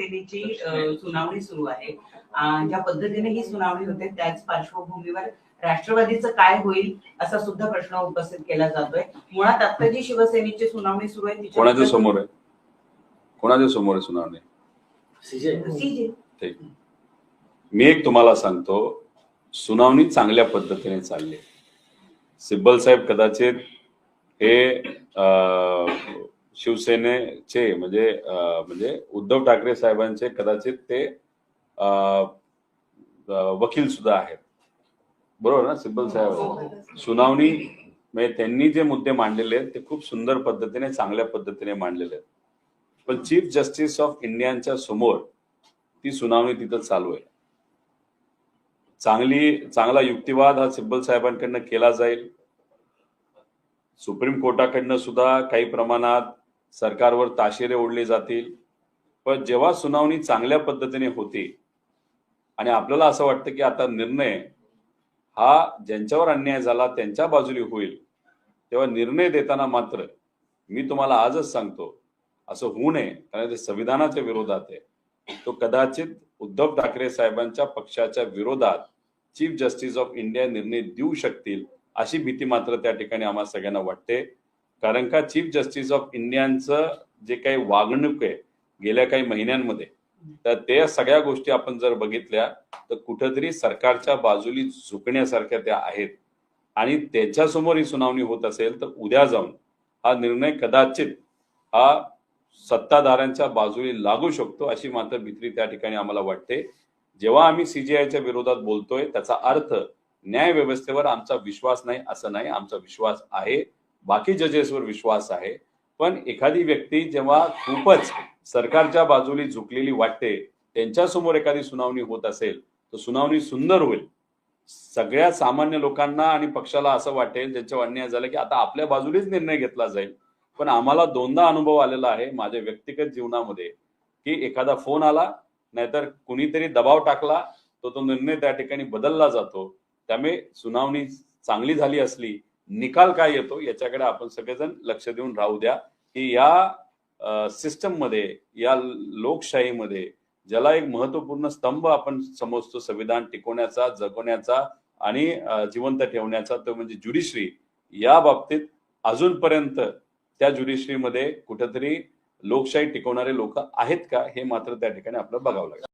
शिवसेनेची सुनावणी सुरू आहे. ज्या पद्धतीने ही सुनावणी होते त्याच पार्श्वभूमीवर राष्ट्रवादीचं काय होईल असा सुद्धा प्रश्न उपस्थित केला जातोय. मुळात आता जी शिवसेनेची सुनावणी सुरू आहे कोणाच्या समोर आहे? कोणाच्या समोर आहे सुनावणी? सीजे. मी एक तुम्हाला सांगतो, सुनावणी चांगल्या पद्धतीने चालली. सिब्बल साहेब कदाचित हे शिवसेनेचे म्हणजे उद्धव ठाकरे साहेबांचे कदाचित ते वकील सुद्धा आहेत, बरोबर ना? सिब्बल साहेब सुनावणी म्हणजे त्यांनी जे मुद्दे मांडलेले आहेत ते खूप सुंदर पद्धतीने चांगल्या पद्धतीने मांडलेले आहेत. पण चीफ जस्टिस ऑफ इंडियाच्या समोर ती सुनावणी तिथं चालू आहे. चांगला युक्तिवाद हा सिब्बल साहेबांकडनं केला जाईल. सुप्रीम कोर्टाकडनं सुद्धा काही प्रमाणात सरकारवर ताशेरे ओढले जातील. पण जेव्हा सुनावणी चांगल्या पद्धतीने होती आणि आपल्याला असं वाटतं की आता निर्णय हा ज्यांच्यावर अन्याय झाला त्यांच्या बाजूने होईल, तेव्हा निर्णय देताना मात्र मी तुम्हाला आजच सांगतो असं होऊ नये, कारण ते संविधानाच्या विरोधात आहे. तो कदाचित उद्धव ठाकरे साहेबांच्या पक्षाच्या विरोधात चीफ जस्टिस ऑफ इंडिया निर्णय देऊ शकतील अशी भीती मात्र त्या ठिकाणी आम्हाला सगळ्यांना वाटते. कारण का चीफ जस्टिस ऑफ इंडियाचं जे काही वागणूक आहे गेल्या काही महिन्यांमध्ये, तर त्या सगळ्या गोष्टी आपण जर बघितल्या तर कुठेतरी सरकारच्या बाजूली झुकण्यासारख्या त्या आहेत. आणि त्याच्यासमोर ही सुनावणी होत असेल तर उद्या जाऊन हा निर्णय कदाचित हा सत्ताधाऱ्यांच्या बाजूने लागू शकतो अशी मात्र भीती त्या ठिकाणी आम्हाला वाटते. जेव्हा आम्ही सीजीआयच्या विरोधात बोलतोय त्याचा अर्थ न्याय व्यवस्थेवर आमचा विश्वास नाही असं नाही, आमचा विश्वास आहे, बाकी जजेसवर विश्वास आहे. पण एखादी व्यक्ती जेव्हा खूपच सरकारच्या बाजूने झुकलेली वाटते त्यांच्यासमोर एखादी सुनावणी होत असेल तर सुनावणी सुंदर होईल. सगळ्या सामान्य लोकांना आणि पक्षाला असं वाटेल ज्यांच्यावर अन्याय झाला की आता आपल्या बाजूनेच निर्णय घेतला जाईल. पण आम्हाला दोनदा अनुभव आलेला आहे माझ्या व्यक्तिगत जीवनामध्ये की एखादा फोन आला नाहीतर कुणीतरी दबाव टाकला तो निर्णय त्या ठिकाणी बदलला जातो. त्यामुळे सुनावणी चांगली झाली असली निकाल काय येतो याच्याकडे आपण सगळेजण लक्ष देऊन राहू द्या की या सिस्टम मध्ये, या लोकशाहीमध्ये ज्याला एक महत्वपूर्ण स्तंभ आपण समजतो संविधान टिकवण्याचा, जगवण्याचा आणि जिवंत ठेवण्याचा, तो म्हणजे ज्युडिशरी. या बाबतीत अजूनपर्यंत त्या ज्युडिशरीमध्ये कुठेतरी लोकशाही टिकवणारे लोक आहेत का हे मात्र त्या ठिकाणी आपल्याला बघावं लागेल.